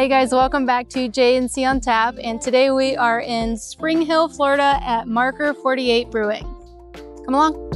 Hey guys, welcome back to J&C on Tap, and today we are in Spring Hill, Florida at Marker 48 Brewing. Come along.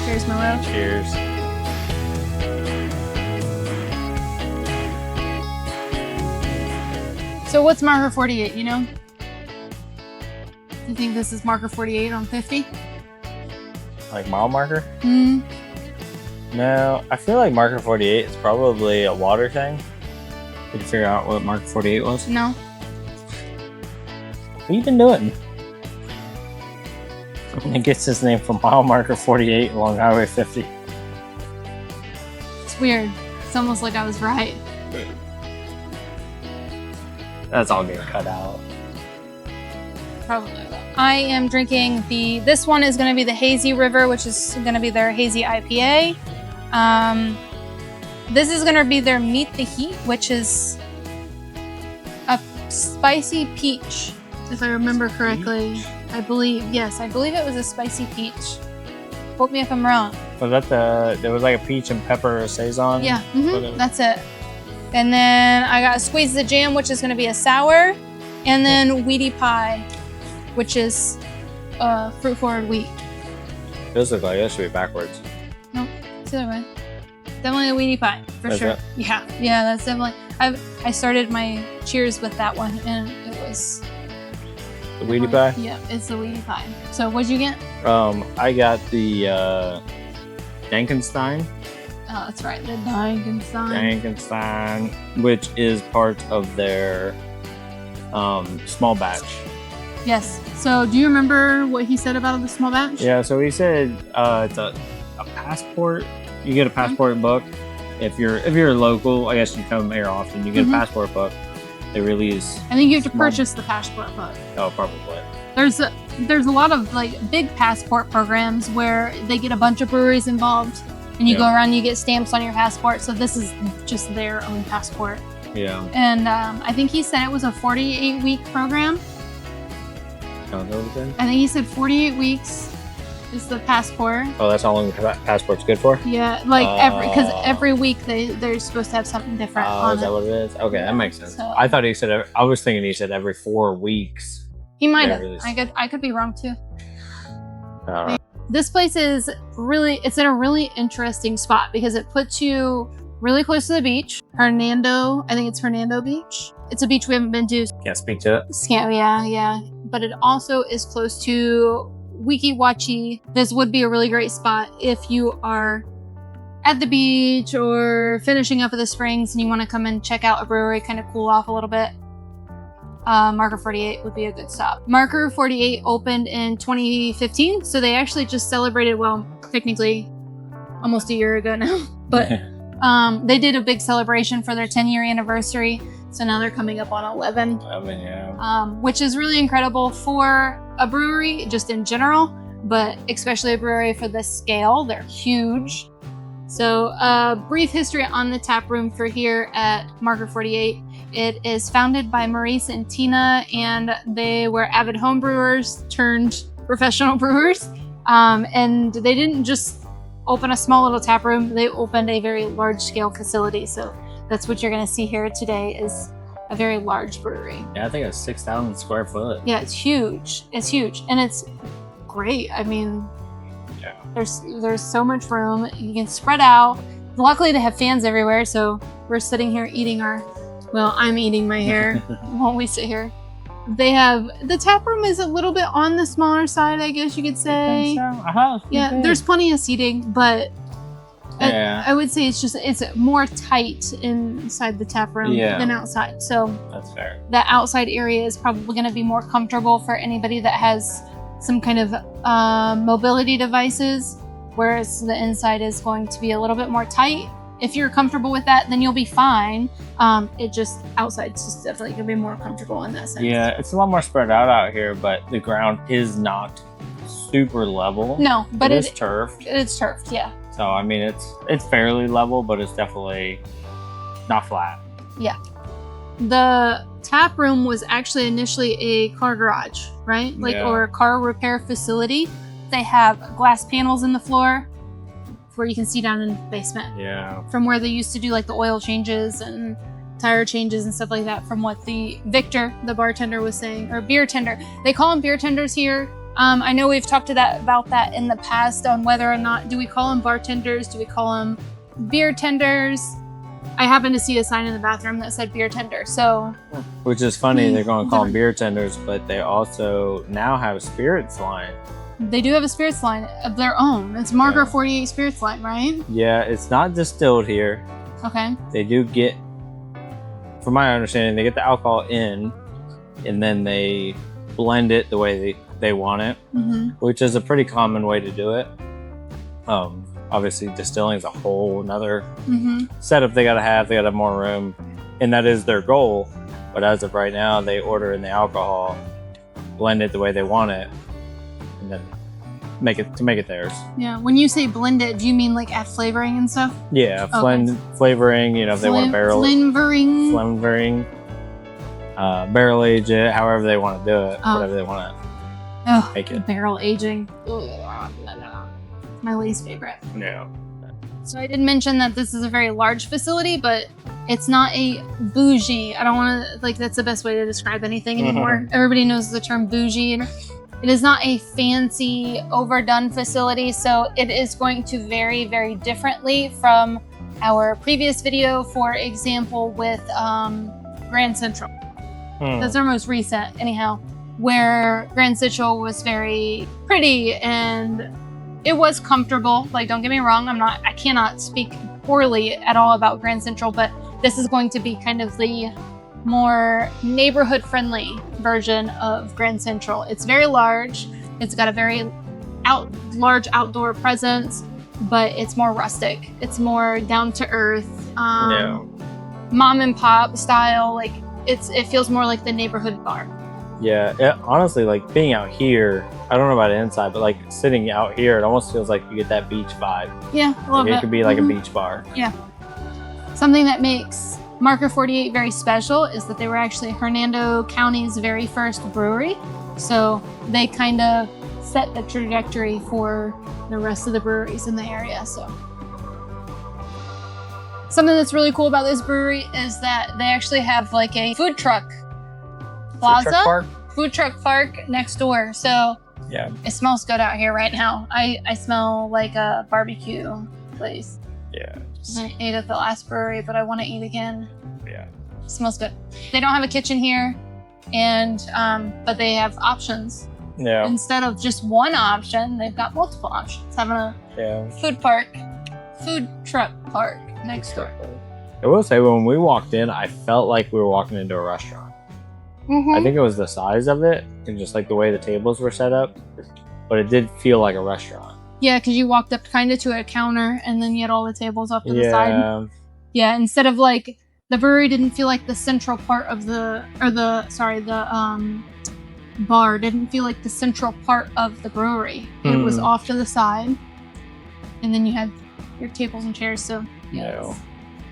Cheers, Milo. Cheers. So what's Marker 48, you know? Do you think this is Marker 48 on 50? Like mile marker? Hmm. No, I feel like Marker 48 is probably a water thing. Did you figure out what Marker 48 was? No. What have you been doing? It gets its name from mile marker 48 along Highway 50. It's weird. It's almost like I was right. That's all getting cut out. Probably. I am drinking this one is going to be the Hazy River, which is going to be their Hazy IPA. This is going to be their Meet the Heat, which is a Spicy Peach, if I remember correctly. Peach? I believe it was a Spicy Peach. Quote me if I'm wrong. Was that there was like a peach and pepper saison? Yeah, that's it. And then I got Squeeze the Jam, which is going to be a sour. And then Weeki Pie, which is fruit forward wheat. Those look like that should be backwards. No, it's the other way. Definitely a Weeki Pie, for That's sure. it? Yeah, that's definitely. I started my cheers with that one, and it was The Weeki Pie? Yeah, it's the Weeki Pie. So what'd you get? I got the Dankenstein. Oh, that's right, the Dankenstein. Dankenstein, which is part of their small batch. Yes. So do you remember what he said about the small batch? Yeah, so he said it's a passport. You get a passport book. If you're local, I guess you come here often, you get a passport book. They release. I think you have to purchase the passport book. Oh, probably. There's a lot of like big passport programs where they get a bunch of breweries involved, and you go around, you get stamps on your passport. So this is just their own passport. Yeah. And I think he said it was a 48-week program. Oh, that was good. I think he said 48 weeks is the passport. Oh, that's how long the passport's good for? Yeah, like every week they're supposed to have something different on is that it. what it is? Okay, that makes sense. So, I thought he said. I was thinking he said every 4 weeks. he might have. I could be wrong too. All right. This place is it's in a really interesting spot because it puts you really close to the beach. I think it's Hernando Beach. It's a beach we haven't been to. Can't speak to it. Yeah. But it also is close to Weeki Wachee. This would be a really great spot if you are at the beach or finishing up at the springs and you want to come and check out a brewery, kind of cool off a little bit. Marker 48 would be a good stop. Marker 48 opened in 2015, so they actually just celebrated, well, technically almost a year ago now, but they did a big celebration for their 10-year anniversary. So now they're coming up on 11. Which is really incredible for a brewery, just in general, but especially a brewery for this scale. They're huge. So brief history on the tap room for here at Marker 48. It is founded by Maurice and Tina, and they were avid home brewers turned professional brewers. And they didn't just open a small little tap room, they opened a very large scale facility. So that's what you're going to see here today is a very large brewery. Yeah, I think it's 6,000 square foot. Yeah, it's huge. It's huge. And it's great. I mean, there's so much room. You can spread out. Luckily, they have fans everywhere. So we're sitting here eating I'm eating my hair while we sit here. The tap room is a little bit on the smaller side, I guess you could say. Yeah, there's plenty of seating, but I would say it's more tight inside the tap room than outside. So that's fair. The outside area is probably going to be more comfortable for anybody that has some kind of mobility devices. whereas the inside is going to be a little bit more tight. If you're comfortable with that, then you'll be fine. It just outside's just definitely gonna be more comfortable in that sense. Yeah, it's a lot more spread out here, but the ground is not super level. No, but it's turfed. It's turfed, yeah. So I mean, it's fairly level, but it's definitely not flat. Yeah. The tap room was actually initially a car garage, right? Or a car repair facility. They have glass panels in the floor where you can see down in the basement. Yeah. From where they used to do like the oil changes and tire changes and stuff like that, from what the Victor, the bartender, was saying, or beer tender. They call them beer tenders here. I know we've talked about that in the past on whether or not, do we call them bartenders? Do we call them beer tenders? I happened to see a sign in the bathroom that said beer tender, so. Which is funny, they're going to call them beer tenders, but they also now have a spirits line. They do have a spirits line of their own. It's Marker 48 spirits line, right? Yeah, it's not distilled here. Okay. They do get, from my understanding, they get the alcohol in, and then they blend it the way they want it, which is a pretty common way to do it. Obviously, distilling is a whole another setup they gotta have more room, and that is their goal. But as of right now, they order in the alcohol, blend it the way they want it, and then make it theirs. Yeah. When you say blend it, do you mean like add flavoring and stuff? Yeah, flavoring. You know, if they want to flavoring, barrel age it, however they want to do it, whatever they want to make it. Barrel aging. My least favorite. Yeah. So I did mention that this is a very large facility, but it's not a bougie. I don't want to, like, that's the best way to describe anything anymore. Everybody knows the term bougie. And it is not a fancy, overdone facility, so it is going to vary very differently from our previous video, for example, with Grand Central. That's our most recent, anyhow, where Grand Central was very pretty and it was comfortable. Like, don't get me wrong, I cannot speak poorly at all about Grand Central, but this is going to be kind of the more neighborhood friendly version of Grand Central. It's very large. It's got a very large outdoor presence, but it's more rustic. It's more down to earth, mom and pop style. Like, it feels more like the neighborhood bar. Yeah, honestly, like being out here, I don't know about inside, but like sitting out here, it almost feels like you get that beach vibe. Yeah, a little bit. It could be like a beach bar. Yeah. Something that makes Marker 48 very special is that they were actually Hernando County's very first brewery. So they kind of set the trajectory for the rest of the breweries in the area. So something that's really cool about this brewery is that they actually have like a food truck plaza, food truck park next door. So yeah, it smells good out here right now. I smell like a barbecue place. Yeah. I ate at the last brewery, but I want to eat again. Yeah. It smells good. They don't have a kitchen here, and but they have options. Yeah. Instead of just one option, they've got multiple options. Having a food truck park next door. I will say, when we walked in, I felt like we were walking into a restaurant. I think it was the size of it and just like the way the tables were set up, but it did feel like a restaurant. Yeah, because you walked up kind of to a counter and then you had all the tables off to the side. Yeah, instead of like, the brewery didn't feel like the central part of the bar didn't feel like the central part of the brewery. It was off to the side. And then you had your tables and chairs, so yeah.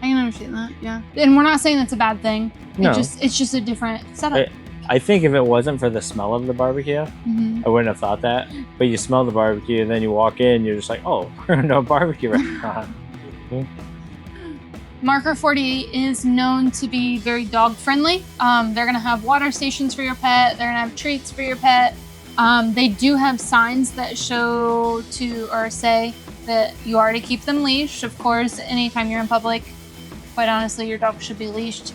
I can understand that, yeah. And we're not saying that's a bad thing. No. It's just a different setup. I think if it wasn't for the smell of the barbecue, I wouldn't have thought that. But you smell the barbecue and then you walk in, you're just like, oh, we're in a barbecue restaurant. Marker 48 is known to be very dog friendly. They're gonna have water stations for your pet. They're gonna have treats for your pet. They do have signs that show or say that you are to keep them leashed. Of course, anytime you're in public, quite honestly, your dog should be leashed.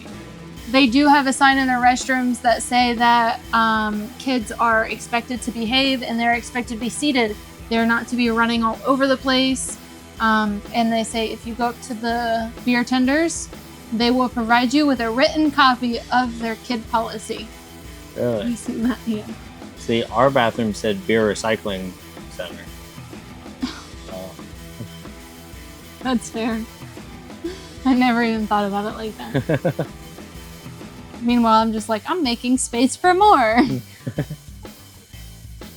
They do have a sign in their restrooms that say that kids are expected to behave and they're expected to be seated. They're not to be running all over the place. And they say if you go up to the beer tenders, they will provide you with a written copy of their kid policy. Really? You've seen that? Yeah. See, our bathroom said beer recycling center. That's fair. I never even thought about it like that. Meanwhile, I'm just like, I'm making space for more.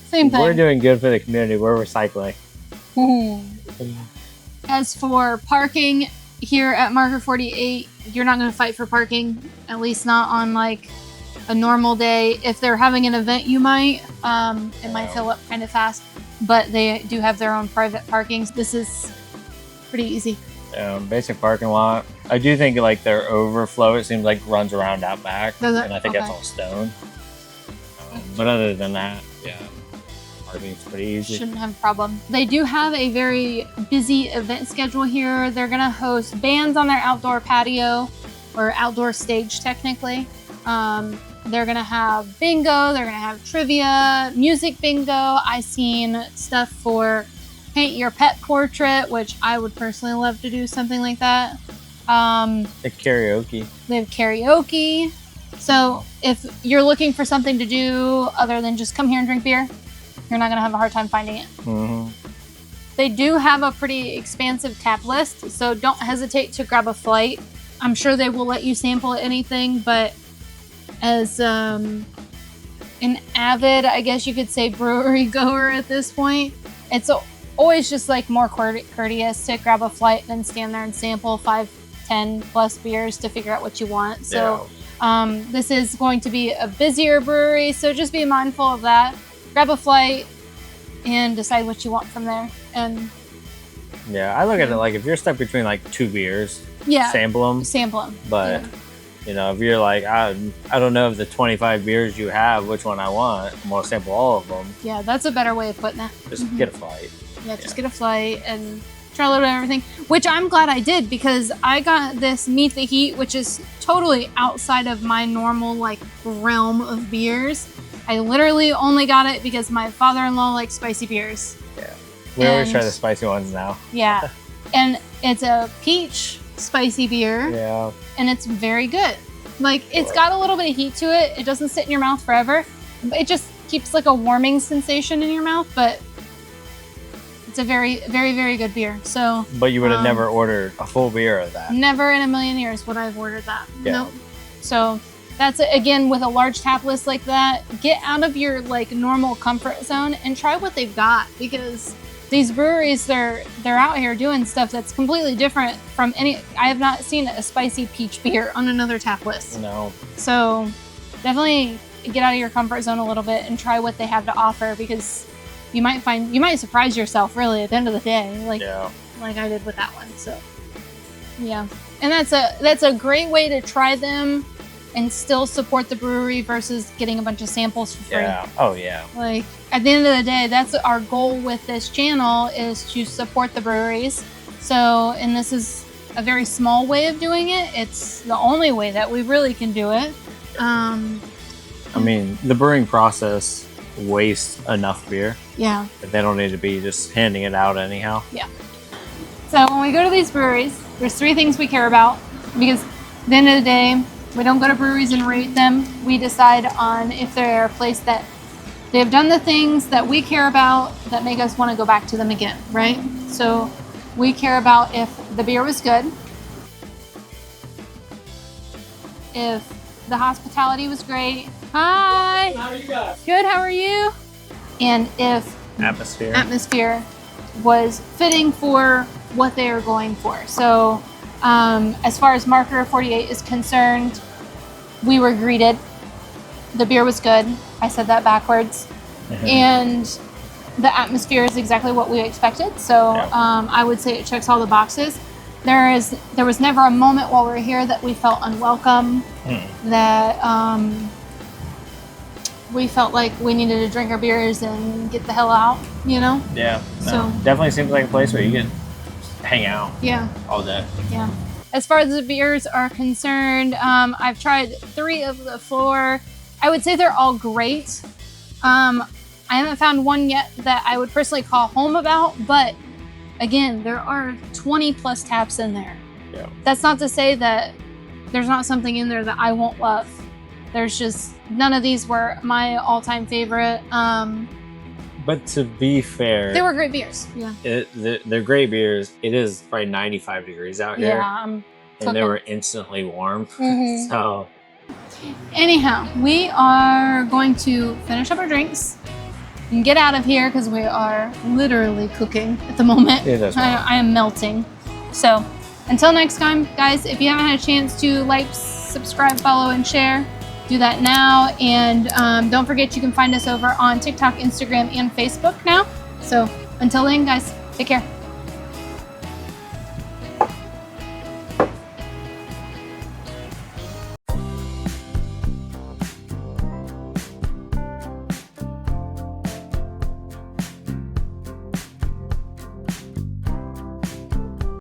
Same thing. We're doing good for the community. We're recycling. As for parking here at Marker 48, you're not going to fight for parking, at least not on like a normal day. If they're having an event, you might. It might fill up kind of fast, but they do have their own private parkings. This is pretty easy. Basic parking lot. I do think like their overflow, it seems like runs around out back. Does it? And I think that's all stone. But other than that, yeah, parking's pretty easy. Shouldn't have a problem. They do have a very busy event schedule here. They're gonna host bands on their outdoor patio or outdoor stage technically. They're gonna have bingo, they're gonna have trivia, music bingo. I seen stuff for paint your pet portrait, which I would personally love to do something like that. The karaoke. They have karaoke. So if you're looking for something to do other than just come here and drink beer, you're not gonna have a hard time finding it. Mm-hmm. They do have a pretty expansive tap list, so don't hesitate to grab a flight. I'm sure they will let you sample anything, but as an avid, I guess you could say, brewery goer at this point, it's always just like more courteous to grab a flight than stand there and sample 5, 10 plus beers to figure out what you want. So this is going to be a busier brewery, so just be mindful of that. Grab a flight and decide what you want from there. And yeah, I look at it like if you're stuck between like 2 beers, sample them. Sample them. But you know, if you're like, I don't know of the 25 beers you have, which one I want, I'm gonna sample all of them. Yeah, that's a better way of putting it. Just get a flight. Yeah, just get a flight and try a little bit of everything, which I'm glad I did because I got this Meet the Heat, which is totally outside of my normal like realm of beers. I literally only got it because my father-in-law likes spicy beers. Yeah, we always try the spicy ones now. Yeah, and it's a peach spicy beer. Yeah, and it's very good. Like it's got a little bit of heat to it. It doesn't sit in your mouth forever. It just keeps like a warming sensation in your mouth, but it's a very, very, very good beer. So, but you would have never ordered a full beer of that. Never in a million years would I have ordered that. Yeah. Nope. So that's again with a large tap list like that. Get out of your like normal comfort zone and try what they've got because these breweries they're out here doing stuff that's completely different from any. I have not seen a spicy peach beer on another tap list. No. So definitely get out of your comfort zone a little bit and try what they have to offer because you might surprise yourself really at the end of the day, like I did with that one. So yeah, and that's a great way to try them and still support the brewery versus getting a bunch of samples for free. Yeah. Oh yeah. Like at the end of the day, that's our goal with this channel is to support the breweries. So, and this is a very small way of doing it. It's the only way that we really can do it. I mean, the brewing process wastes enough beer. Yeah. They don't need to be just handing it out anyhow. Yeah. So when we go to these breweries, there's 3 things we care about because at the end of the day, we don't go to breweries and rate them. We decide on if they're a place that they have done the things that we care about that make us want to go back to them again, right? So we care about if the beer was good, if the hospitality was great. Hi. How are you guys? Good, how are you? And if atmosphere was fitting for what they are going for. So as far as Marker 48 is concerned, we were greeted. The beer was good. I said that backwards. And the atmosphere is exactly what we expected. So I would say it checks all the boxes. There was never a moment while we were here that we felt unwelcome, that we felt like we needed to drink our beers and get the hell out, you know? Yeah. No, So definitely seems like a place where you can hang out all day. Yeah. As far as the beers are concerned, I've tried 3 of the 4. I would say they're all great. I haven't found one yet that I would personally call home about, but again, there are 20 plus taps in there. Yeah. That's not to say that there's not something in there that I won't love. There's just none of these were my all-time favorite. But to be fair, They were great beers. Yeah. They're great beers. It is probably 95 degrees out here. Yeah, and they were instantly warm. Mhm. So anyhow, we are going to finish up our drinks and get out of here because we are literally cooking at the moment. Yeah, that's right. I am melting. So until next time, guys, if you haven't had a chance to like, subscribe, follow, and share, do that now. And don't forget you can find us over on TikTok, Instagram, and Facebook now. So until then, guys, take care.